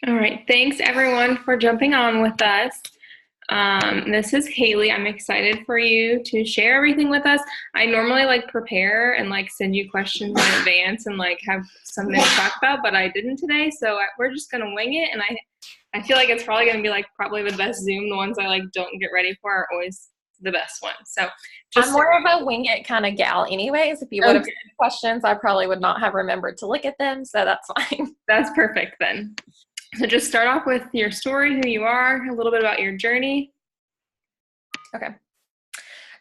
All right. Thanks everyone for jumping on with us. This is Haley. I'm excited for you to share everything with us. I normally prepare and send you questions in advance and have something to talk about, but I didn't today. So we're just going to wing it. And I feel like it's probably going to be probably the best Zoom. The ones I don't get ready for are always the best ones. So I'm more of a wing it kind of gal anyways. If you would have sent questions, I probably would not have remembered to look at them. So that's fine. That's perfect then. So just start off with your story, who you are, a little bit about your journey. Okay.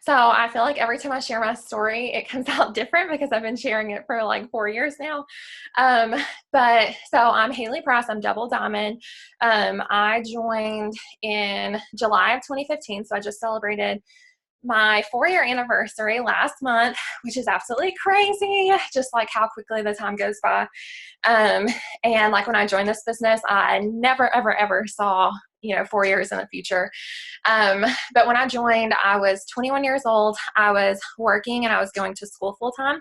So I feel like every time I share my story, it comes out different because I've been sharing it for 4 years now. But so I'm Haley Price. I'm Double Diamond. I joined in July of 2015. So I just celebrated my 4-year anniversary last month, which is absolutely crazy, just how quickly the time goes by. And when I joined this business, I never, ever, ever saw 4 years in the future. But when I joined, I was 21 years old. I was working and I was going to school full time.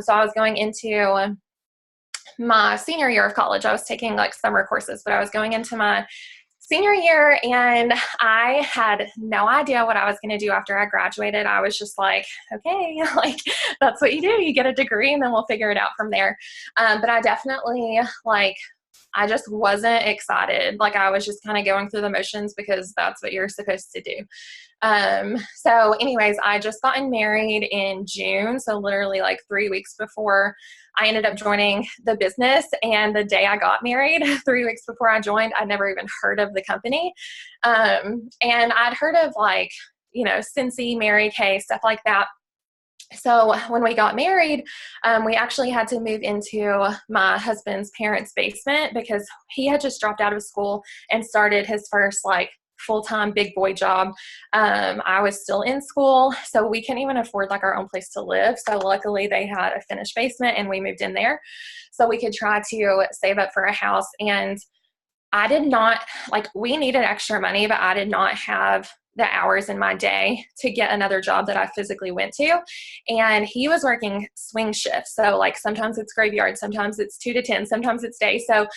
So I was going into my senior year of college. I was taking summer courses, but I was going into my senior year and I had no idea what I was going to do after I graduated. I was just okay, that's what you do. You get a degree and then we'll figure it out from there. But I definitely I just wasn't excited. I was just kind of going through the motions because that's what you're supposed to do. So anyways, I just gotten married in June. So literally 3 weeks before I ended up joining the business. And the day I got married, 3 weeks before I joined, I'd never even heard of the company. And I'd heard of Scentsy, Mary Kay, stuff like that. So when we got married, we actually had to move into my husband's parents' basement because he had just dropped out of school and started his first full-time big boy job. I was still in school, so we couldn't even afford our own place to live. So luckily they had a finished basement and we moved in there so we could try to save up for a house. And I did not, we needed extra money, but I did not have the hours in my day to get another job that I physically went to. And he was working swing shifts. So sometimes it's graveyard, sometimes it's 2 to 10, sometimes it's day. So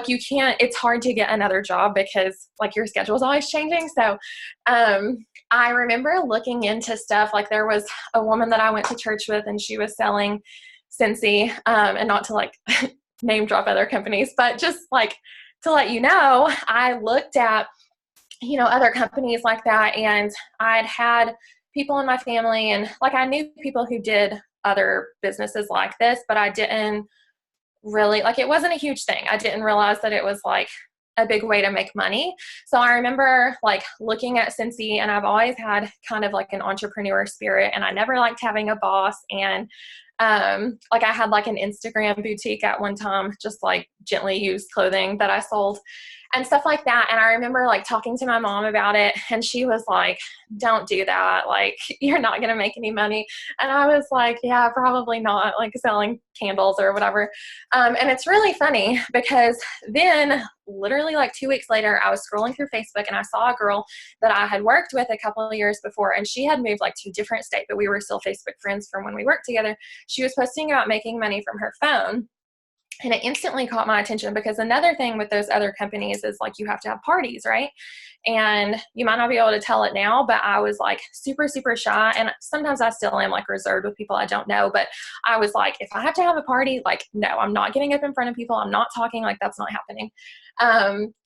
you can't, it's hard to get another job because your schedule is always changing. So I remember looking into stuff. There was a woman that I went to church with and she was selling Scentsy, and not to name drop other companies, but just to let you know, I looked at other companies like that, and I'd had people in my family and I knew people who did other businesses like this, but I didn't really it wasn't a huge thing. I didn't realize that it was a big way to make money. So I remember looking at Scentsy, and I've always had kind of an entrepreneur spirit, and I never liked having a boss. And I had an Instagram boutique at one time, just gently used clothing that I sold and stuff like that. And I remember talking to my mom about it, and she was don't do that. You're not going to make any money. And I was yeah, probably not, selling candles or whatever. And it's really funny because then literally 2 weeks later, I was scrolling through Facebook and I saw a girl that I had worked with a couple of years before, and she had moved to a different state, but we were still Facebook friends from when we worked together. She was posting about making money from her phone. And it instantly caught my attention because another thing with those other companies is you have to have parties, right? And you might not be able to tell it now, but I was super, super shy. And sometimes I still am reserved with people I don't know. But I was if I have to have a party, no, I'm not getting up in front of people. I'm not talking, that's not happening.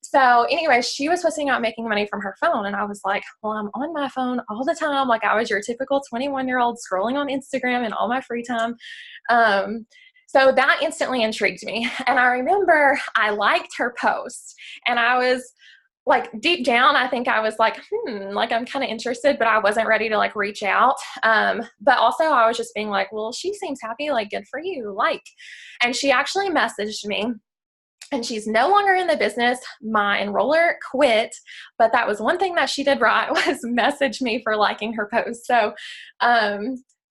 So anyway, she was posting about making money from her phone. And I was well, I'm on my phone all the time. I was your typical 21-year-old scrolling on Instagram in all my free time. So that instantly intrigued me. And I remember I liked her post, and I was deep down, I think I was I'm kind of interested, but I wasn't ready to reach out. But also I was just being well, she seems happy, good for you. And she actually messaged me, and she's no longer in the business. My enroller quit, but that was one thing that she did right, was message me for liking her post. So,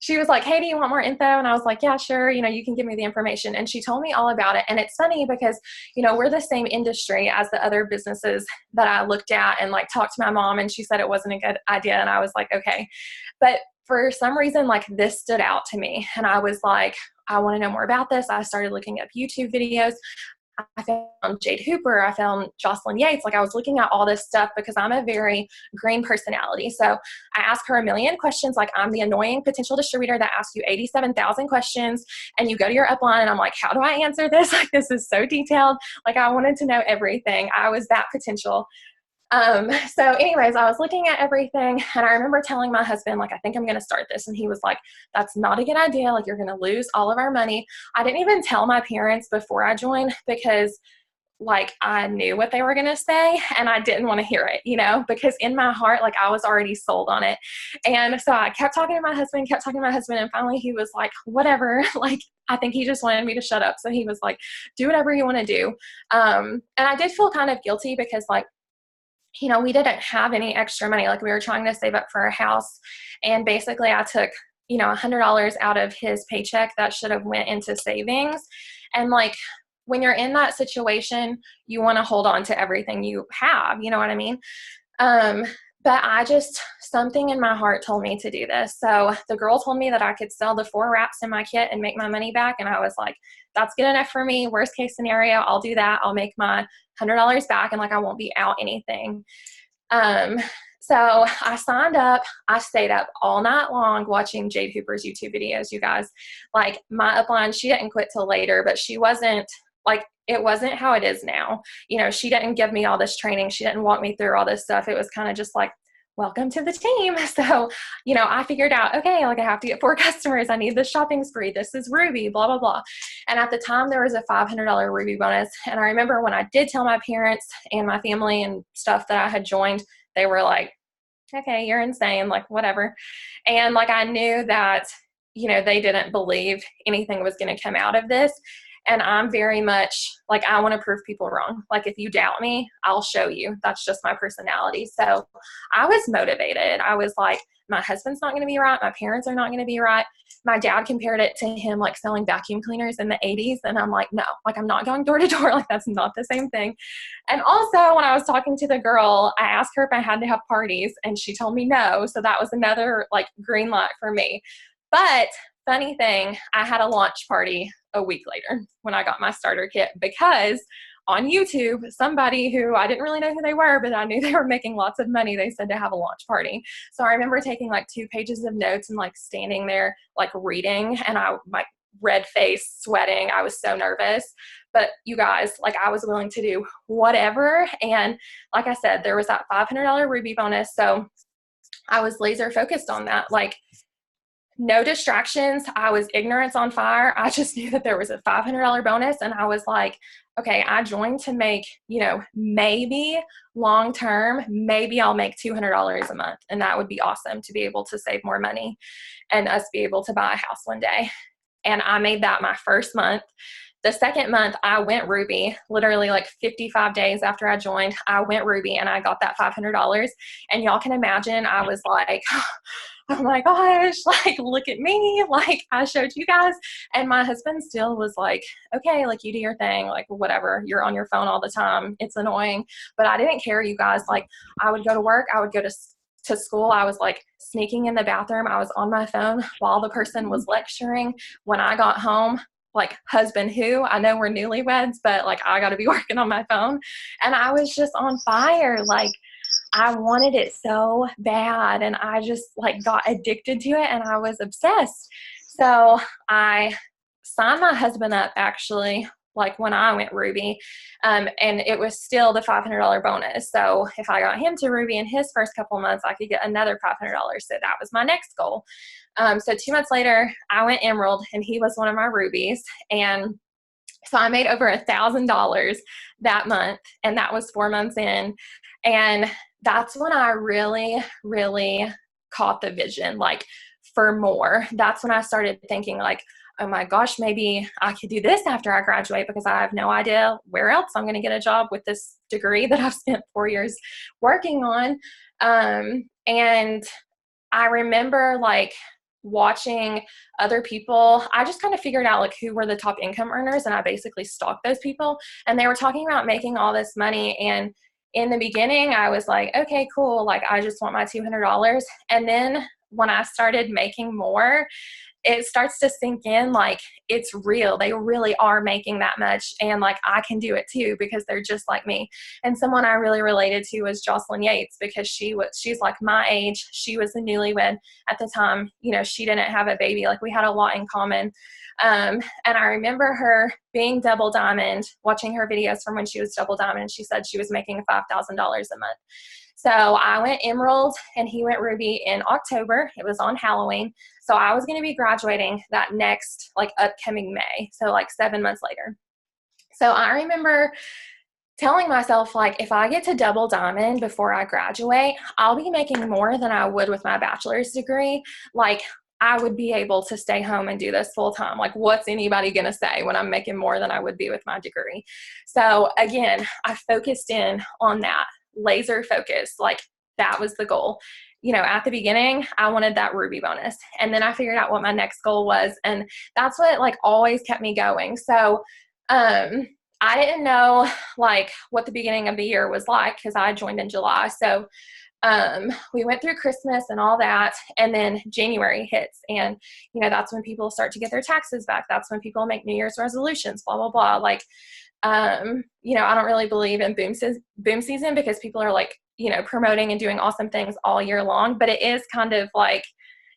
she was hey, do you want more info? And I was yeah, sure. You can give me the information. And she told me all about it. And it's funny because, we're the same industry as the other businesses that I looked at, and talked to my mom, and she said it wasn't a good idea. And I was okay. But for some reason, this stood out to me. And I was I want to know more about this. I started looking up YouTube videos. I found Jade Hooper, I found Jocelyn Yates. Like I was looking at all this stuff because I'm a very green personality. So I ask her a million questions. Like I'm the annoying potential distributor that asks you 87,000 questions and you go to your upline and I'm like, how do I answer this? Like this is so detailed. Like I wanted to know everything. I was that potential. So anyways, I was looking at everything and I remember telling my husband, like, I think I'm going to start this. And he was like, that's not a good idea. Like, you're going to lose all of our money. I didn't even tell my parents before I joined because like I knew what they were going to say and I didn't want to hear it, you know, because in my heart, like I was already sold on it. And so I kept talking to my husband, and finally he was like, whatever, like, I think he just wanted me to shut up. So he was like, do whatever you want to do. And I did feel kind of guilty because like, you know, we didn't have any extra money. Like we were trying to save up for a house. And basically I took, you know, $100 out of his paycheck that should have went into savings. And like, when you're in that situation, you want to hold on to everything you have, you know what I mean? But something in my heart told me to do this. So the girl told me that I could sell the 4 wraps in my kit and make my money back. And I was like, that's good enough for me. Worst case scenario, I'll do that. I'll make my $100 back and like, I won't be out anything. So I signed up. I stayed up all night long watching Jade Hooper's YouTube videos, you guys. Like my upline, she didn't quit till later, but she wasn't like, it wasn't how it is now. You know, she didn't give me all this training. She didn't walk me through all this stuff. It was kind of just like, welcome to the team. So, you know, I figured out, okay, like I have to get 4 customers. I need this shopping spree. This is Ruby, blah, blah, blah. And at the time there was a $500 Ruby bonus. And I remember when I did tell my parents and my family and stuff that I had joined, they were like, okay, you're insane, like whatever. And like, I knew that, you know, they didn't believe anything was going to come out of this. And I'm very much like, I want to prove people wrong. Like if you doubt me, I'll show you. That's just my personality. So I was motivated. I was like, my husband's not going to be right. My parents are not going to be right. My dad compared it to him like selling vacuum cleaners in the 80s. And I'm like, no, like I'm not going door to door. Like that's not the same thing. And also when I was talking to the girl, I asked her if I had to have parties and she told me no. So that was another like green light for me. But funny thing, I had a launch party a week later when I got my starter kit because on YouTube, somebody who I didn't really know who they were, but I knew they were making lots of money, they said to have a launch party. So I remember taking like 2 pages of notes and like standing there like reading and I like red face, sweating. I was so nervous. But you guys, like I was willing to do whatever. And like I said, there was that $500 Ruby bonus. So I was laser focused on that. Like no distractions. I was ignorance on fire. I just knew that there was a $500 bonus. And I was like, okay, I joined to make, you know, maybe long-term, maybe I'll make $200 a month. And that would be awesome to be able to save more money and us be able to buy a house one day. And I made that my first month. The second month I went Ruby, literally like 55 days after I joined, I went Ruby and I got that $500. And y'all can imagine I was like, oh my gosh, like, look at me. Like I showed you guys. And my husband still was like, okay, like you do your thing, like whatever, you're on your phone all the time. It's annoying. But I didn't care, you guys. Like I would go to work. I would go to school. I was like sneaking in the bathroom. I was on my phone while the person was lecturing. When I got home, like husband who, I know we're newlyweds, but like I got to be working on my phone. And I was just on fire. Like I wanted it so bad and I just like got addicted to it and I was obsessed. So I signed my husband up actually like when I went Ruby, and it was still the $500 bonus. So if I got him to Ruby in his first couple of months, I could get another $500. So that was my next goal. So 2 months later, I went Emerald and he was one of my Rubies. And so I made over $1,000 that month, and that was 4 months in. And that's when I really, really caught the vision, like for more. That's when I started thinking like, oh my gosh, maybe I could do this after I graduate because I have no idea where else I'm going to get a job with this degree that I've spent 4 years working on. And I remember like watching other people. I just kind of figured out like who were the top income earners and I basically stalked those people and they were talking about making all this money. And in the beginning I was like, okay, cool. Like I just want my $200. And then when I started making more, it starts to sink in, like, it's real. They really are making that much. And like, I can do it too, because they're just like me. And someone I really related to was Jocelyn Yates, because she's like my age. She was a newlywed at the time. You know, she didn't have a baby. Like, we had a lot in common. And I remember her being double diamond, watching her videos from when she was double diamond. And she said she was making $5,000 a month. So I went emerald and he went ruby in October. It was on Halloween. So I was going to be graduating that next, like, upcoming May. So like 7 months later. So I remember telling myself, like, if I get to double diamond before I graduate, I'll be making more than I would with my bachelor's degree. Like, I would be able to stay home and do this full time. Like, what's anybody going to say when I'm making more than I would be with my degree? So again, I focused in on that, laser focus. Like, that was the goal. You know, at the beginning, I wanted that ruby bonus. And then I figured out what my next goal was. And that's what, like, always kept me going. So, I didn't know, like, what the beginning of the year was like, because I joined in July. So we went through Christmas and all that, and then January hits, and you know, that's when people start to get their taxes back. That's when people make New Year's resolutions, blah blah blah. Like, you know, I don't really believe in boom season, because people are, like, you know, promoting and doing awesome things all year long, but it is kind of like,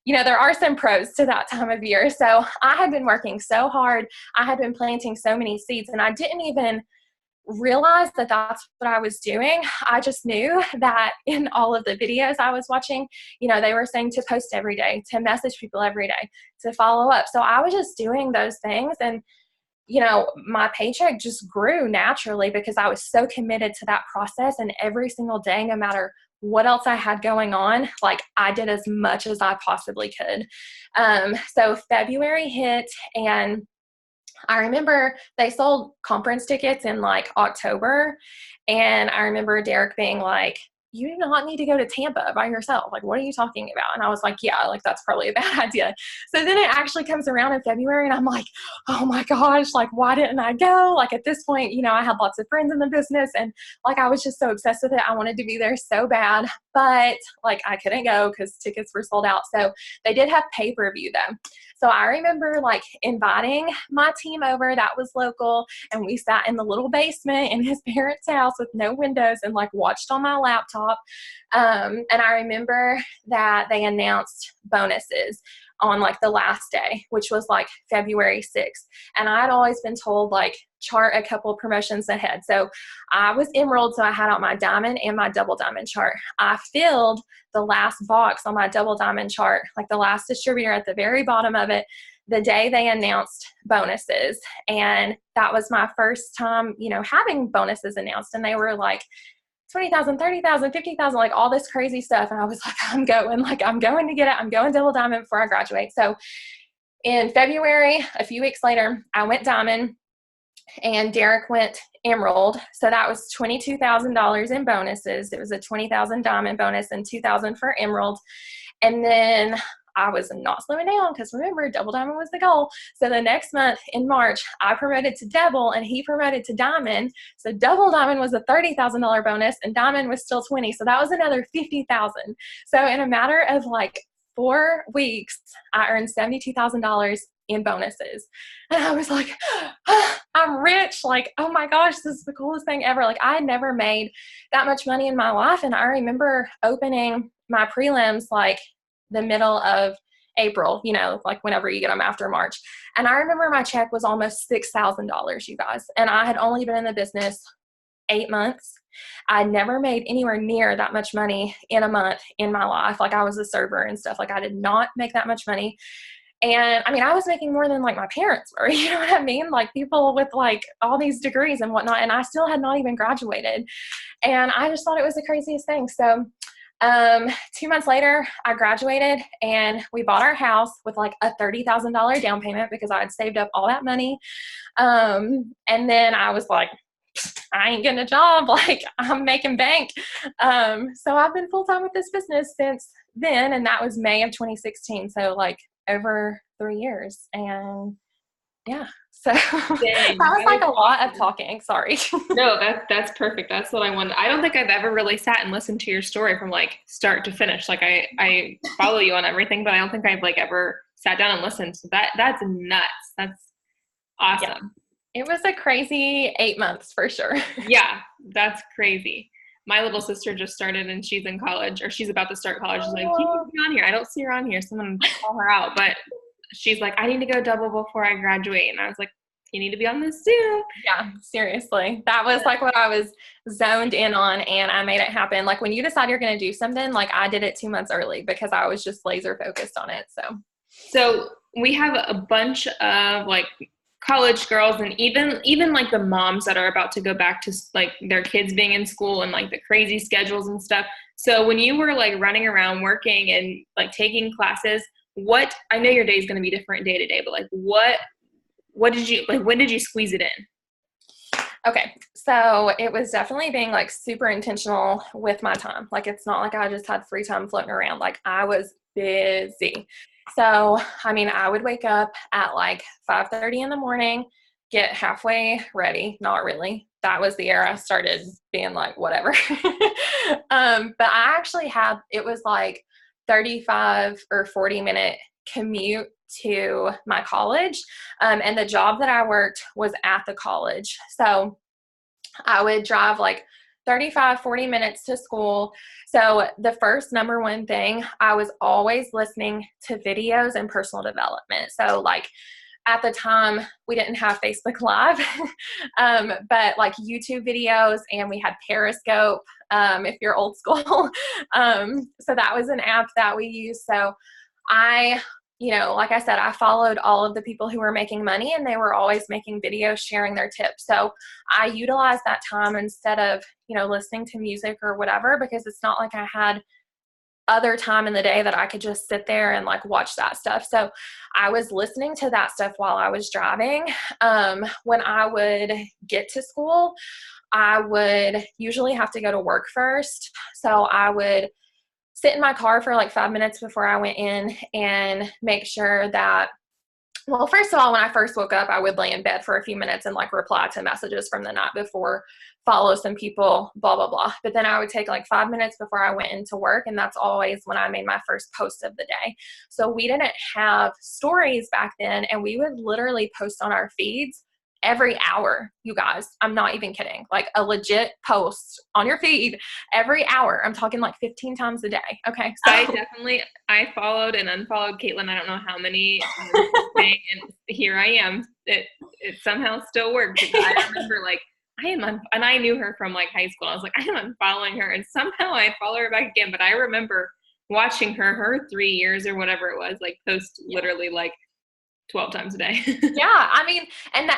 you know, there are some pros to that time of year. So I had been working so hard. I had been planting so many seeds, and I didn't even realize that that's what I was doing. I just knew that in all of the videos I was watching, you know, they were saying to post every day, to message people every day, to follow up. So I was just doing those things, and, you know, my paycheck just grew naturally because I was so committed to that process. And every single day, no matter what else I had going on, like, I did as much as I possibly could. So February hit, and I remember they sold conference tickets in like October. And I remember Derek being like, you do not need to go to Tampa by yourself. Like, what are you talking about? And I was like, yeah, like, that's probably a bad idea. So then it actually comes around in February, and I'm like, oh my gosh, like, why didn't I go? Like, at this point, you know, I had lots of friends in the business, and like, I was just so obsessed with it. I wanted to be there so bad, but like, I couldn't go because tickets were sold out. So they did have pay-per-view though. So I remember, like, inviting my team over that was local, and we sat in the little basement in his parents' house with no windows and, like, watched on my laptop. And I remember that they announced bonuses on, like, the last day, which was like February 6th. And I had always been told, like, chart a couple promotions ahead. So I was emerald, so I had out my diamond and my double diamond chart. I filled the last box on my double diamond chart, like the last distributor at the very bottom of it, the day they announced bonuses. And that was my first time, you know, having bonuses announced. And they were like 20,000, 30,000, 50,000, like all this crazy stuff. And I was like, I'm going to get it. I'm going double diamond before I graduate. So in February, a few weeks later, I went diamond, and Derek went emerald. So that was $22,000 in bonuses. It was a 20,000 diamond bonus and 2,000 for emerald. And then I was not slowing down, because remember, double diamond was the goal. So the next month in March, I promoted to double and he promoted to diamond. So double diamond was a $30,000 bonus and diamond was still 20. So that was another 50,000. So in a matter of like 4 weeks, I earned $72,000 in bonuses. And I was like, oh, I'm rich. Like, oh my gosh, this is the coolest thing ever. Like, I had never made that much money in my life. And I remember opening my prelims like the middle of April, you know, like whenever you get them after March. And I remember my check was almost $6,000, you guys. And I had only been in the business 8 months. I never made anywhere near that much money in a month in my life. Like, I was a server and stuff. Like, I did not make that much money. And I mean, I was making more than like my parents were, you know what I mean? Like, people with like all these degrees and whatnot. And I still had not even graduated. And I just thought it was the craziest thing. So 2 months later, I graduated, and we bought our house with like a $30,000 down payment because I had saved up all that money. And then I was like, I ain't getting a job. Like, I'm making bank. So I've been full-time with this business since then, and that was May of 2016. So like over 3 years. And yeah, so that was like a lot of talking. Sorry. No, that's perfect. That's what I wanted. I don't think I've ever really sat and listened to your story from like start to finish. Like, I follow you on everything, but I don't think I've like ever sat down and listened. So that's nuts. That's awesome. Yeah. It was a crazy 8 months for sure. Yeah, that's crazy. My little sister just started and she's in college, or she's about to start college. She's like, you need to be on here. I don't see her on here. Someone call her out. But she's like, I need to go double before I graduate. And I was like, you need to be on this too. Yeah, seriously. That was like what I was zoned in on, and I made it happen. Like when you decide you're going to do something, like I did it 2 months early because I was just laser focused on it. So we have a bunch of like college girls, and even like the moms that are about to go back to like their kids being in school and like the crazy schedules and stuff. So when you were like running around working and like taking classes, I know your day is going to be different day to day, but like what did you like, when did you squeeze it in? Okay, so it was definitely being like super intentional with my time. Like it's not like I just had free time floating around. Like I was busy. So, I mean, I would wake up at like 5:30 in the morning, get halfway ready. Not really. That was the era I started being like, whatever. But I actually it was like 35 or 40-minute commute to my college. And the job that I worked was at the college. So I would drive like 35, 40 minutes to school. So the first number one thing, I was always listening to videos and personal development. So like at the time we didn't have Facebook Live, but like YouTube videos, and we had Periscope, if you're old school. So that was an app that we used. So like I said, I followed all of the people who were making money, and they were always making videos sharing their tips. So I utilized that time instead of, listening to music or whatever, because it's not like I had other time in the day that I could just sit there and like watch that stuff. So I was listening to that stuff while I was driving. When I would get to school, I would usually have to go to work first. So I would sit in my car for like 5 minutes before I went in and make sure that, well, first of all, when I first woke up, I would lay in bed for a few minutes and like reply to messages from the night before, follow some people, blah, blah, blah. But then I would take like 5 minutes before I went into work. And that's always when I made my first post of the day. So we didn't have stories back then, and we would literally post on our feeds every hour, you guys. I'm not even kidding. Like a legit post on your feed every hour. I'm talking like 15 times a day. Okay. So I followed and unfollowed Caitlin. I don't know how many, and here I am. It somehow still works. I remember like, and I knew her from like high school. I was like, I am unfollowing her, and somehow I follow her back again. But I remember watching her 3 years or whatever it was, like post literally like 12 times a day. Yeah, I mean, and the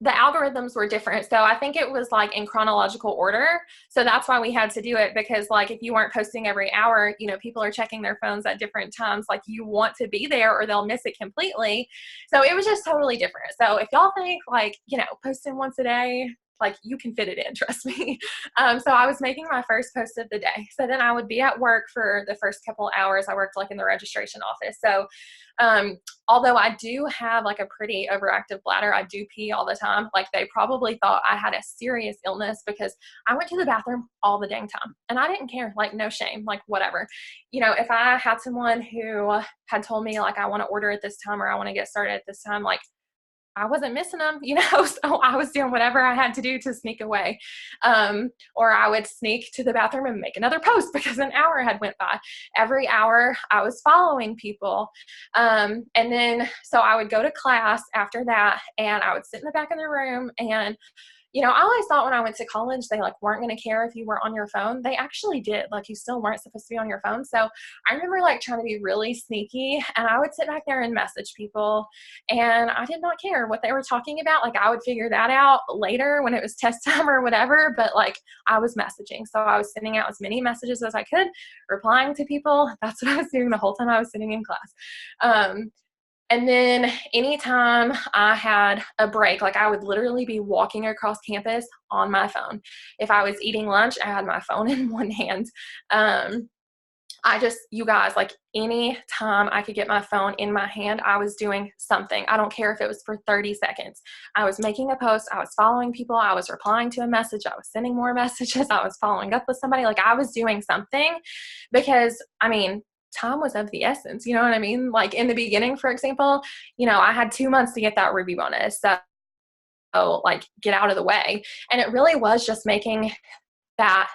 algorithms were different. So I think it was like in chronological order. So that's why we had to do it, because like if you weren't posting every hour, people are checking their phones at different times. Like you want to be there or they'll miss it completely. So it was just totally different. So if y'all think like, posting once a day, like you can fit it in, trust me. So I was making my first post of the day. So then I would be at work for the first couple hours. I worked like in the registration office. So although I do have like a pretty overactive bladder, I do pee all the time. Like they probably thought I had a serious illness because I went to the bathroom all the dang time, and I didn't care, like no shame, like whatever. If I had someone who had told me like, I want to order at this time or I want to get started at this time, like I wasn't missing them, so I was doing whatever I had to do to sneak away. Or I would sneak to the bathroom and make another post because an hour had went by. Every hour I was following people. And then, so I would go to class after that, and I would sit in the back of the room, and I always thought when I went to college, they like weren't going to care if you were on your phone. They actually did. Like you still weren't supposed to be on your phone. So I remember like trying to be really sneaky, and I would sit back there and message people, and I did not care what they were talking about. Like I would figure that out later when it was test time or whatever, but like I was messaging. So I was sending out as many messages as I could, replying to people. That's what I was doing the whole time I was sitting in class. And then anytime I had a break, like I would literally be walking across campus on my phone. If I was eating lunch, I had my phone in one hand. You guys, like any time I could get my phone in my hand, I was doing something. I don't care if it was for 30 seconds. I was making a post. I was following people. I was replying to a message. I was sending more messages. I was following up with somebody. Like I was doing something because, I mean, time was of the essence. You know what I mean? Like in the beginning, for example, I had 2 months to get that Ruby bonus. So like get out of the way. And it really was just making that,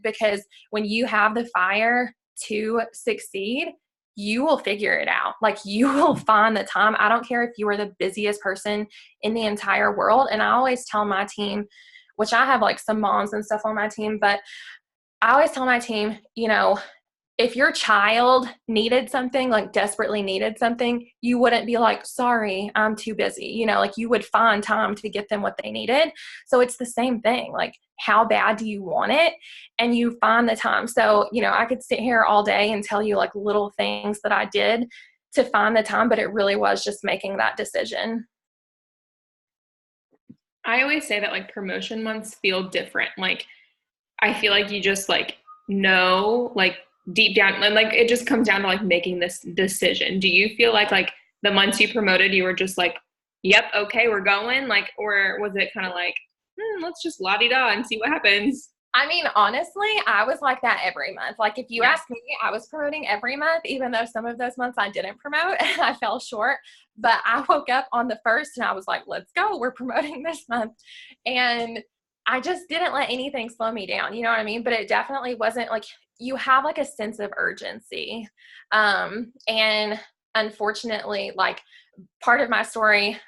because when you have the fire to succeed, you will figure it out. Like you will find the time. I don't care if you are the busiest person in the entire world. And I always tell my team, which I have like some moms and stuff on my team, but I always tell my team, if your child needed something, like desperately needed something, you wouldn't be like, sorry, I'm too busy. Like you would find time to get them what they needed. So it's the same thing. Like, how bad do you want it? And you find the time. So, I could sit here all day and tell you like little things that I did to find the time, but it really was just making that decision. I always say that like promotion months feel different. Like, I feel like you just like know, like deep down, and like it just comes down to like making this decision. Do you feel like the months you promoted, you were just like, yep, okay, we're going, like, or was it kind of like, let's just la-di-da and see what happens? I mean, honestly, I was like that every month. Like if you ask me, I was promoting every month, even though some of those months I didn't promote and I fell short. But I woke up on the first and I was like, let's go. We're promoting this month. And I just didn't let anything slow me down. You know what I mean? But it definitely wasn't like, you have like a sense of urgency. And unfortunately, like part of my story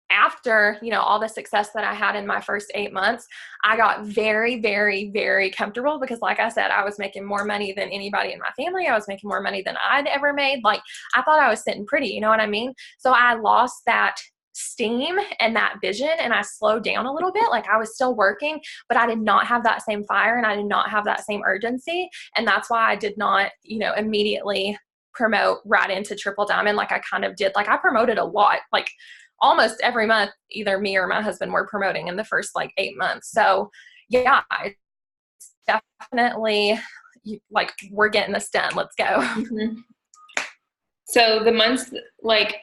after, all the success that I had in my first 8 months, I got very, very, very comfortable because like I said, I was making more money than anybody in my family. I was making more money than I'd ever made. Like I thought I was sitting pretty, you know what I mean? So I lost that steam and that vision and I slowed down a little bit. Like I was still working, but I did not have that same fire and I did not have that same urgency. And that's why I did not, immediately promote right into Triple Diamond like I kind of did. Like I promoted a lot, like almost every month, either me or my husband were promoting in the first like 8 months. So yeah, it's definitely like we're getting this done. Let's go. Mm-hmm. So the months, like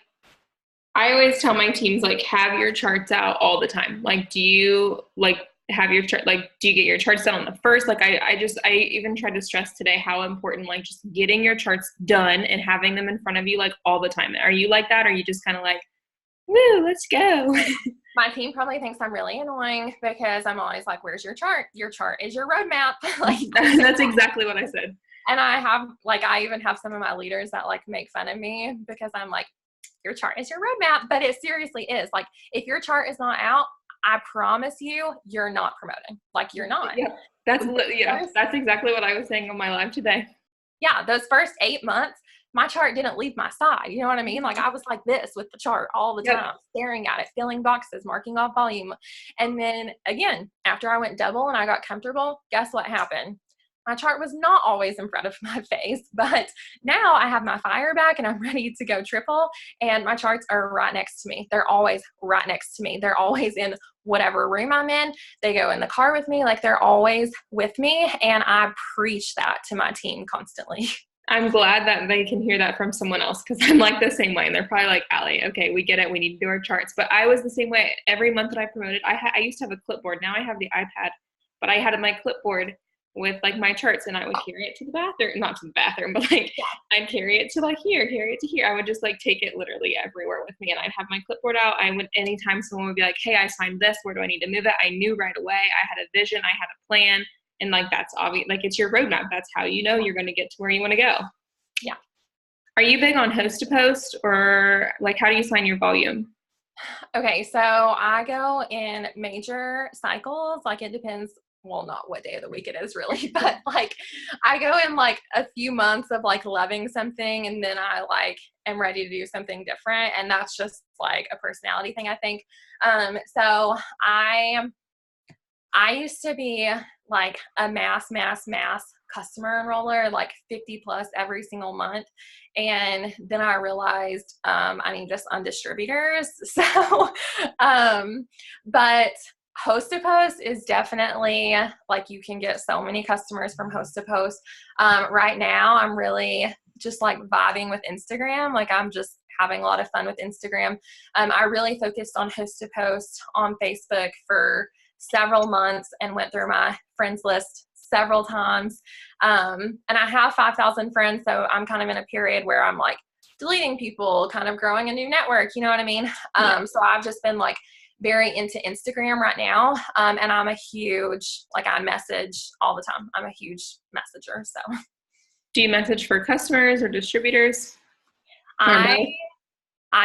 I always tell my teams, like have your charts out all the time. Like, do you like have your chart, like, do you get your charts done on the first? Like I even tried to stress today how important, like just getting your charts done and having them in front of you, like all the time. Are you like that? Or are you just kind of like, woo, let's go? My team probably thinks I'm really annoying because I'm always like, where's your chart? Your chart is your roadmap. Like that's exactly what I said. And I even have some of my leaders that like make fun of me because I'm like, your chart is your roadmap, but it seriously is. Like if your chart is not out, I promise you're not promoting. Like you're not. Yeah, that's exactly what I was saying on my live today. Yeah, those first 8 months, my chart didn't leave my side. You know what I mean? Like I was like this with the chart all the time, staring at it, filling boxes, marking off volume. And then again, after I went double and I got comfortable, guess what happened? My chart was not always in front of my face, but now I have my fire back and I'm ready to go triple and my charts are right next to me. They're always right next to me. They're always in whatever room I'm in. They go in the car with me. Like they're always with me. And I preach that to my team constantly. I'm glad that they can hear that from someone else because I'm like the same way. And they're probably like, Allie, okay, we get it. We need to do our charts. But I was the same way. Every month that I promoted, I used to have a clipboard. Now I have the iPad, but I had my clipboard with like my charts and I would carry it to the bathroom, not to the bathroom, but like I'd carry it to like here, carry it to here. I would just like take it literally everywhere with me and I'd have my clipboard out. I would, anytime someone would be like, hey, I signed this, where do I need to move it? I knew right away. I had a vision, I had a plan. And like, that's obvious. Like it's your roadmap. That's how you know you're going to get to where you want to go. Yeah. Are you big on host to post or like, how do you sign your volume? Okay. So I go in major cycles. Like it depends. Well, not what day of the week it is really, but like I go in like a few months of like loving something and then I like am ready to do something different. And that's just like a personality thing, I think. So I used to be like a mass customer enroller, like 50 plus every single month. And then I realized I need just on distributors. So, but host to post is definitely like you can get so many customers from host to post. Right now, I'm really just like vibing with Instagram. Like I'm just having a lot of fun with Instagram. I really focused on host to post on Facebook for several months and went through my friends list several times. And I have 5,000 friends, so I'm kind of in a period where I'm like deleting people, kind of growing a new network, you know what I mean? So I've just been like very into Instagram right now. And I'm a huge, like I message all the time. I'm a huge messenger. So Do you message for customers or distributors? I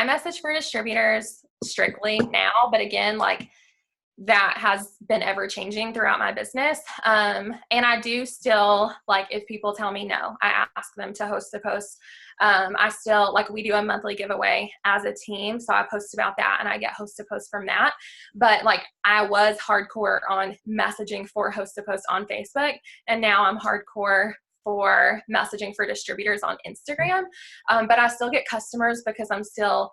message for distributors strictly now, but again, like that has been ever changing throughout my business. And I do still, like, if people tell me no, I ask them to host a post. I still, like, we do a monthly giveaway as a team. So I post about that and I get host a post from that. But like, I was hardcore on messaging for host a post on Facebook. And now I'm hardcore for messaging for distributors on Instagram. But I still get customers because I'm still,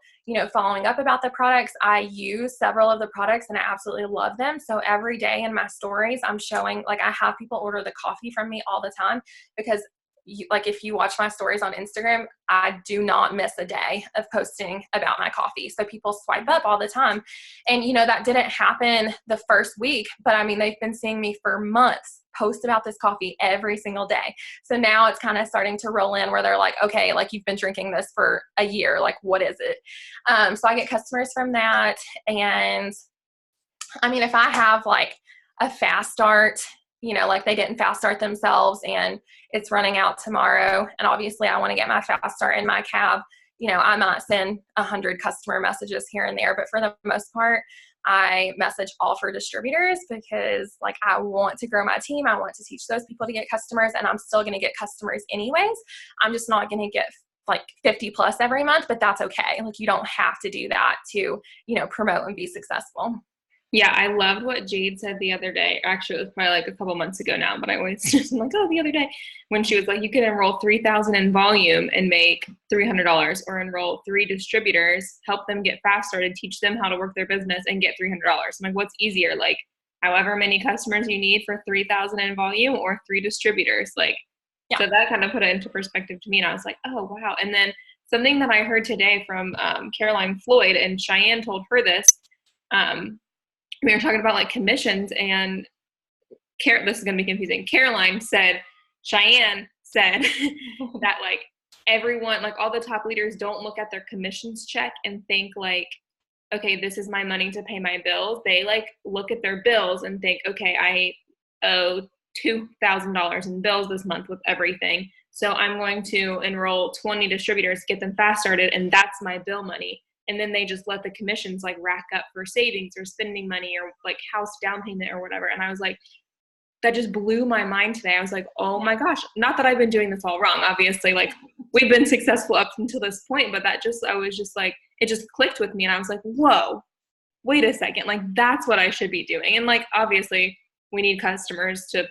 following up about the products. I use several of the products and I absolutely love them. So every day in my stories, I'm showing, like, I have people order the coffee from me all the time because if you watch my stories on Instagram, I do not miss a day of posting about my coffee. So people swipe up all the time. And, that didn't happen the first week, but I mean, they've been seeing me for months post about this coffee every single day. So now it's kind of starting to roll in where they're like, okay, like you've been drinking this for a year. Like, what is it? So I get customers from that. And I mean, if I have like a fast start, like they didn't fast start themselves and it's running out tomorrow. And obviously I want to get my fast start in my cab. I might send 100 customer messages here and there, but for the most part, I message all for distributors because like I want to grow my team. I want to teach those people to get customers and I'm still going to get customers anyways. I'm just not going to get like 50 plus every month, but that's okay. Like you don't have to do that to, promote and be successful. Yeah, I loved what Jade said the other day. Actually, it was probably like a couple months ago now, but I always just like, the other day when she was like, you can enroll 3,000 in volume and make $300, or enroll 3 distributors, help them get fast started, teach them how to work their business and get $300. I'm like, what's easier? Like however many customers you need for 3,000 in volume or 3 distributors. Like, yeah. So that kind of put it into perspective to me. And I was like, oh, wow. And then something that I heard today from Caroline Floyd, and Cheyenne told her this, we were talking about like commissions, and this is going to be confusing. Cheyenne said that like everyone, like all the top leaders don't look at their commissions check and think like, okay, this is my money to pay my bills. They like look at their bills and think, okay, I owe $2,000 in bills this month with everything. So I'm going to enroll 20 distributors, get them fast started, and that's my bill money. And then they just let the commissions like rack up for savings or spending money or like house down payment or whatever. And I was like, that just blew my mind today. I was like, oh my gosh, not that I've been doing this all wrong. Obviously, like we've been successful up until this point, but I was just like, it just clicked with me. And I was like, whoa, wait a second. Like that's what I should be doing. And like, obviously we need customers to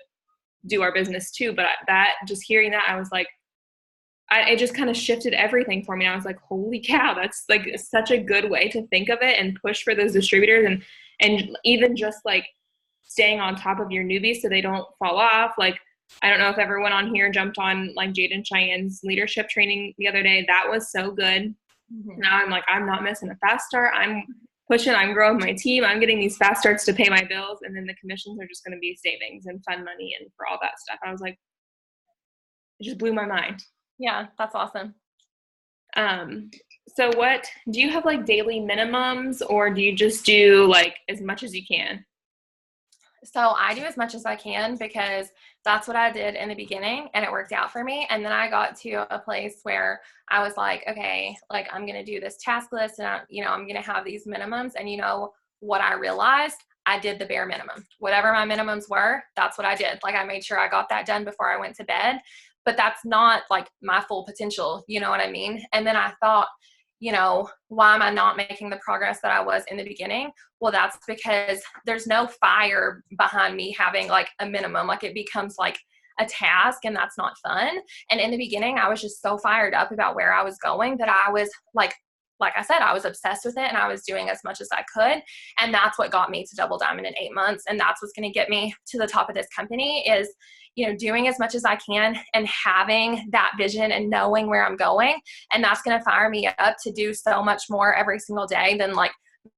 do our business too. But that, just hearing that, I was like, it just kind of shifted everything for me. I was like, holy cow, that's like such a good way to think of it and push for those distributors, and even just like staying on top of your newbies so they don't fall off. Like, I don't know if everyone on here jumped on like Jade and Cheyenne's leadership training the other day. That was so good. Mm-hmm. Now I'm like, I'm not missing a fast start. I'm pushing, I'm growing my team. I'm getting these fast starts to pay my bills. And then the commissions are just going to be savings and fun money and for all that stuff. I was like, it just blew my mind. Yeah, that's awesome. So what, do you have like daily minimums, or do you just do like as much as you can? So I do as much as I can because that's what I did in the beginning and it worked out for me. And then I got to a place where I was like, okay, like I'm going to do this task list and I'm going to have these minimums. And what I realized, I did the bare minimum. Whatever my minimums were, that's what I did. Like I made sure I got that done before I went to bed. But that's not like my full potential, you know what I mean? And then I thought, why am I not making the progress that I was in the beginning? Well, that's because there's no fire behind me having like a minimum. Like it becomes like a task and that's not fun. And in the beginning, I was just so fired up about where I was going that I was like I said, I was obsessed with it and I was doing as much as I could. And that's what got me to Double Diamond in 8 months. And that's what's going to get me to the top of this company is, doing as much as I can and having that vision and knowing where I'm going. And that's going to fire me up to do so much more every single day than like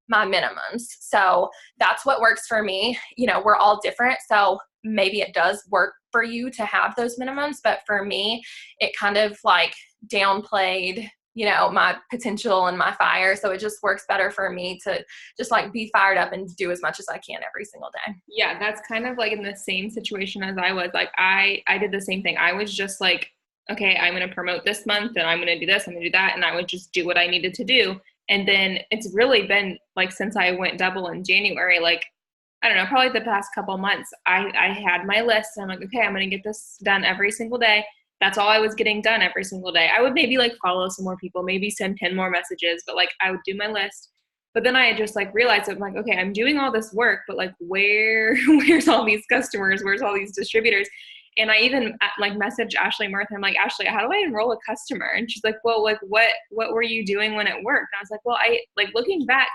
my minimums. So that's what works for me. We're all different. So maybe it does work for you to have those minimums, but for me, it kind of like downplayed, my potential and my fire. So it just works better for me to just like be fired up and do as much as I can every single day. Yeah, that's kind of like in the same situation as I was. Like I did the same thing. I was just like, okay, I'm going to promote this month and I'm going to do this, I'm going to do that. And I would just do what I needed to do. And then it's really been like, since I went double in January, like, I don't know, probably the past couple months, I had my list and I'm like, okay, I'm going to get this done every single day. That's all I was getting done every single day. I would maybe like follow some more people, maybe send 10 more messages, but like I would do my list. But then I just like realized, I'm like, okay, I'm doing all this work, but like where's all these customers? Where's all these distributors? And I even like messaged Ashley Murtha. I'm like, Ashley, how do I enroll a customer? And she's like, well, like what were you doing when it worked? And I was like, well, I like looking back,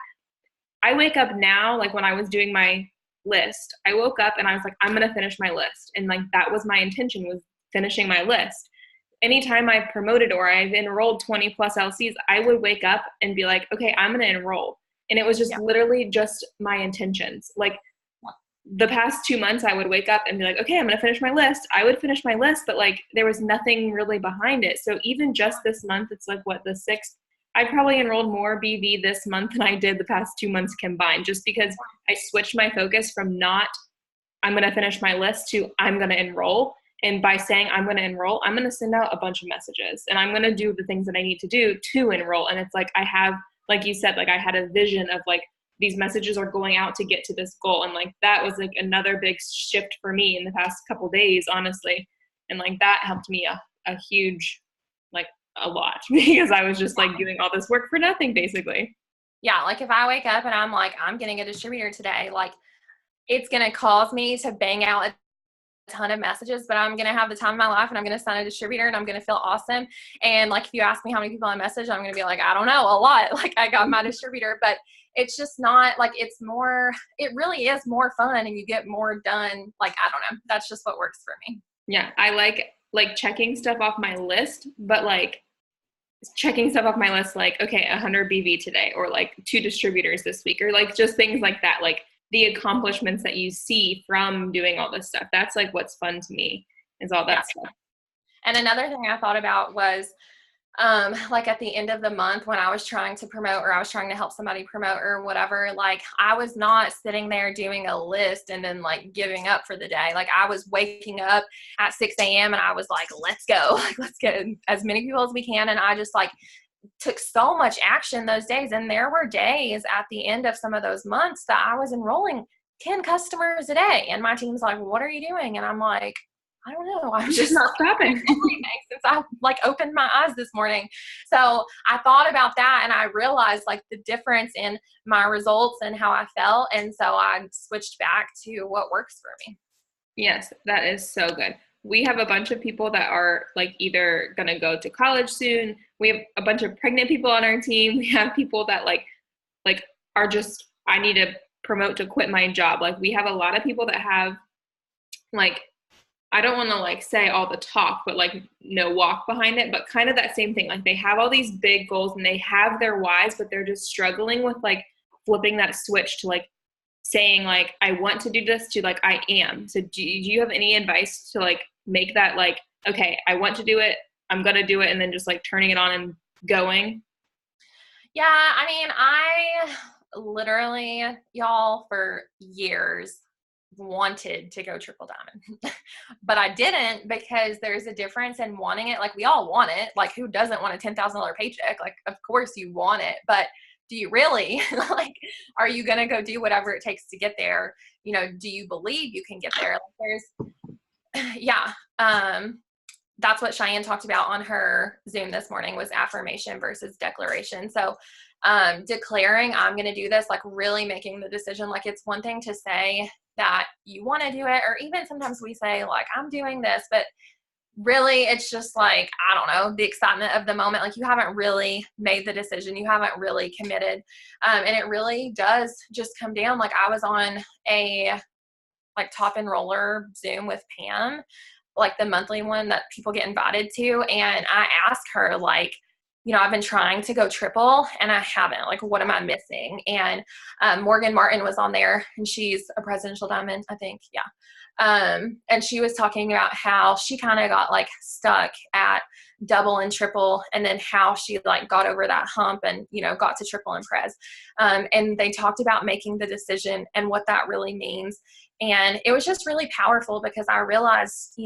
I wake up now, like when I was doing my list, I woke up and I was like, I'm going to finish my list. And like, that was my intention, was finishing my list. Anytime I've promoted or I've enrolled 20 plus LCs, I would wake up and be like, okay, I'm going to enroll. And it was just literally just my intentions. Like the past 2 months, I would wake up and be like, okay, I'm going to finish my list. I would finish my list, but like there was nothing really behind it. So even just this month, it's like what, the 6th, I probably enrolled more BV this month than I did the past 2 months combined, just because I switched my focus from not, I'm going to finish my list to I'm going to enroll. And by saying I'm going to enroll, I'm going to send out a bunch of messages and I'm going to do the things that I need to do to enroll. And it's like, I have, like you said, like I had a vision of like, these messages are going out to get to this goal. And like, that was like another big shift for me in the past couple days, honestly. And like, that helped me a huge, like a lot, because I was just like doing all this work for nothing, basically. Yeah. Like if I wake up and I'm like, I'm getting a distributor today, like it's going to cause me to bang out a ton of messages, but I'm going to have the time of my life and I'm going to sign a distributor and I'm going to feel awesome. And like, if you ask me how many people I message, I'm going to be like, I don't know, a lot. Like I got my distributor, but it's just not like, it's more, it really is more fun and you get more done. Like, I don't know. That's just what works for me. Yeah. I like checking stuff off my list, but like checking stuff off my list, like, okay, 100 BV today, or like 2 distributors this week, or like just things like that. Like the accomplishments that you see from doing all this stuff. That's like what's fun to me, is all that stuff. And another thing I thought about was like at the end of the month when I was trying to promote or I was trying to help somebody promote or whatever, like I was not sitting there doing a list and then like giving up for the day. Like I was waking up at 6 a.m. and I was like, let's go, like, let's get as many people as we can. And I just like took so much action those days. And there were days at the end of some of those months that I was enrolling 10 customers a day. And my team's like, what are you doing? And I'm like, I don't know. I'm just not stopping everything since I like opened my eyes this morning. So I thought about that and I realized like the difference in my results and how I felt. And so I switched back to what works for me. Yes, that is so good. We have a bunch of people that are like either going to go to college soon. We have a bunch of pregnant people on our team. We have people that like are just, I need to promote to quit my job. Like we have a lot of people that have like, I don't want to like say all the talk, but like no walk behind it, but kind of that same thing. Like they have all these big goals and they have their whys, but they're just struggling with like flipping that switch to like saying like, I want to do this, to like, I am. So do you have any advice to like make that like, okay, I want to do it, I'm going to do it, and then just like turning it on and going? Yeah. I mean, I literally, y'all, for years wanted to go triple diamond, but I didn't, because there's a difference in wanting it. Like we all want it. Like who doesn't want a $10,000 paycheck? Like, of course you want it, but do you really? Like, are you going to go do whatever it takes to get there? You know, do you believe you can get there? Like there's, yeah. That's what Cheyenne talked about on her Zoom this morning, was affirmation versus declaration. So declaring I'm going to do this, like really making the decision. Like it's one thing to say that you want to do it, or even sometimes we say like I'm doing this, but really it's just like, I don't know, the excitement of the moment. Like you haven't really made the decision, you haven't really committed, and it really does just come down. Like I was on a like top enroller Zoom with Pam, like the monthly one that people get invited to, and I asked her like, I've been trying to go triple and I haven't. Like, what am I missing? And Morgan Martin was on there, and she's a presidential diamond, I think. Yeah. And she was talking about how she kind of got like stuck at double and triple, and then how she like got over that hump and, got to triple and pres. And they talked about making the decision and what that really means. And it was just really powerful because I realized,